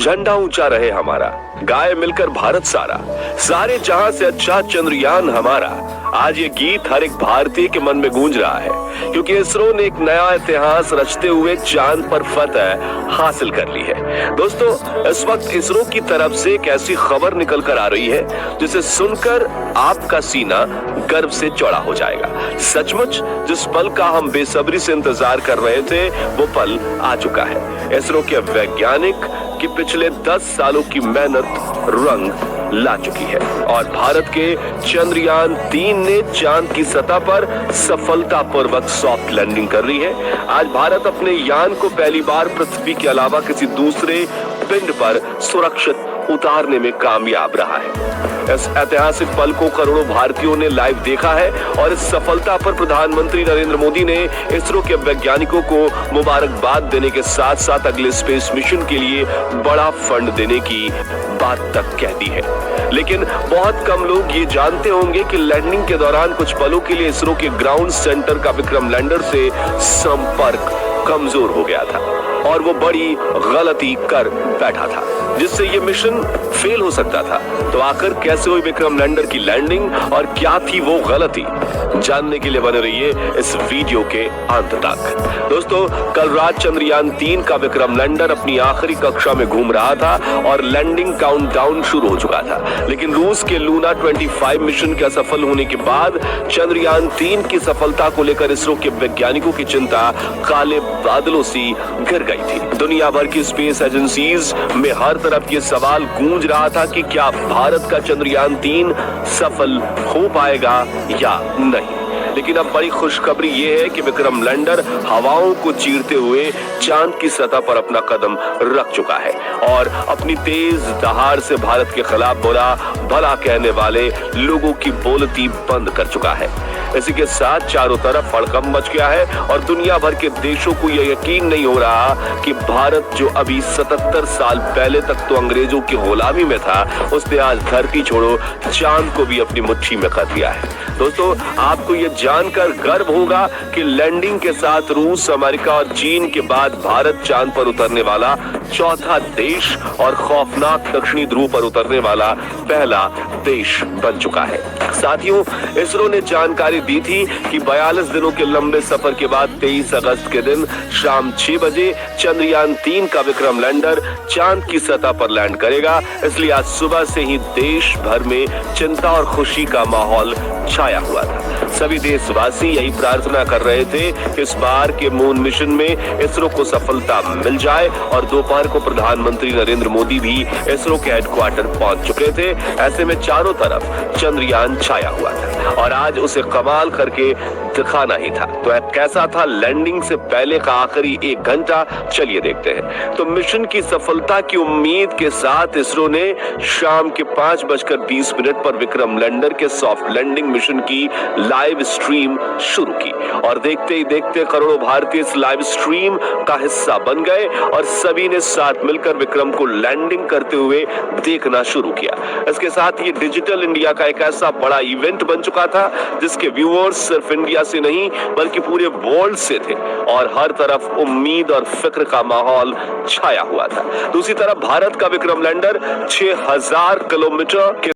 झंडा ऊंचा रहे हमारा, गाए मिलकर भारत सारा, सारे जहां से अच्छा चंद्रयान हमारा। आज ये गीत हर एक भारतीय के मन में गूंज रहा है, क्योंकि इसरो ने एक नया इतिहास रचते हुए चांद पर फतह हासिल कर ली है। दोस्तों, इस वक्त इसरो की तरफ से एक ऐसी खबर निकल कर आ रही है जिसे सुनकर आपका सीना गर्व से चौड़ा हो जाएगा। सचमुच जिस पल का हम बेसब्री से इंतजार कर रहे थे, वो पल आ चुका है। इसरो के वैज्ञानिक की पिछले 10 सालों की मेहनत रंग ला चुकी है और भारत के चंद्रयान 3 ने चांद की सतह पर सफलतापूर्वक सॉफ्ट लैंडिंग कर ली है। आज भारत अपने यान को पहली बार पृथ्वी के अलावा किसी दूसरे पिंड पर सुरक्षित उतारने में कामयाब रहा है। इस ऐतिहासिक पल को करोड़ों भारतीयों ने लाइव देखा है और इस सफलता पर प्रधानमंत्री नरेंद्र मोदी ने इसरो के वैज्ञानिकों को मुबारकबाद देने के साथ साथ अगले स्पेस मिशन के लिए बड़ा फंड देने की बात तक कह दी है। लेकिन बहुत कम लोग ये जानते होंगे कि लैंडिंग के दौरान कुछ पलों के लिए इसरो के ग्राउंड सेंटर का विक्रम लैंडर से संपर्क कमजोर हो गया था और वो बड़ी गलती कर बैठा था, जिससे ये मिशन फेल हो सकता था। तो आखिर कैसे हुई विक्रम लैंडर की लैंडिंग और क्या थी वो गलती, जानने के लिए बने रहिए इस वीडियो के अंत तक। दोस्तों, कल रात चंद्रयान 3 का विक्रम लैंडर अपनी आखिरी कक्षा में घूम रहा था और लैंडिंग काउंटडाउन शुरू हो चुका था। लेकिन रूस के लूना 25 मिशन के असफल होने के बाद चंद्रयान 3 की सफलता को लेकर इसरो के वैज्ञानिकों की चिंता काले बादलों सी घिर गई थी। दुनिया भर की स्पेस एजेंसीज में हर तरफ ये सवाल गूंज रहा था कि क्या भारत का चंद्रयान 3 सफल हो पाएगा या नहीं। लेकिन अब बड़ी खुशखबरी ये है कि विक्रम लैंडर हवाओं को चीरते हुए चांद की सतह पर अपना कदम रख चुका है और अपनी तेज दहाड़ से भारत के खिलाफ बुरा भला कहने वाले लोगों की बोलती बंद कर चुका है। इसी के साथ चारों तरफ हड़कंप मच गया है और दुनिया भर के देशों को यह यकीन नहीं हो रहा कि भारत, जो अभी 77 साल पहले तक तो अंग्रेजों की गुलामी में था, उसने आज धरती छोड़ो चांद को भी अपनी मुट्ठी में कर लिया है। दोस्तों, आपको यह जानकर गर्व होगा कि लैंडिंग के साथ रूस, अमेरिका और चीन के बाद भारत चांद पर उतरने वाला चौथा देश और खौफनाक दक्षिणी ध्रुव पर उतरने वाला पहला देश बन चुका है। साथियों, इसरो ने जानकारी दी थी कि 42 दिनों के लंबे सफर के बाद 23 अगस्त के दिन शाम 6 बजे चंद्रयान 3 का विक्रम लैंडर चांद की सतह पर लैंड करेगा। इसलिए आज सुबह से ही देश भर में चिंता और खुशी का माहौल छाया हुआ था। सभी देशवासी यही प्रार्थना कर रहे थे कि इस बार के मून मिशन में इसरो को सफलता मिल जाए और दोपहर को प्रधानमंत्री नरेंद्र मोदी भी इसरो के हेडक्वार्टर पहुंच चुके थे। ऐसे में चारों तरफ चंद्रयान छाया हुआ था और आज उसे कमाल करके दिखाना ही था। तो कैसा था लैंडिंग से पहले का आखिरी 1 घंटा, चलिए देखते हैं। तो मिशन की सफलता की उम्मीद के साथ इसरो ने शाम के 5:20 पर विक्रम लैंडर के सॉफ्ट लैंडिंग मिशन की लाइव स्ट्रीम शुरू की और देखते ही देखते करोड़ों भारतीय इस लाइव स्ट्रीम का हिस्सा बन गए और सभी ने साथ मिलकर विक्रम को लैंडिंग करते हुए देखना शुरू किया। इसके साथ ये डिजिटल इंडिया का एक ऐसा बड़ा इवेंट बन चुका था जिसके व्यूअर्स सिर्फ इंडिया से नहीं बल्कि पूरे वर्ल्ड से थे और हर तरफ उम्मीद और फिक्र का माहौल छाया हुआ था। दूसरी तरफ भारत का विक्रम लैंडर 6000 किलोमीटर के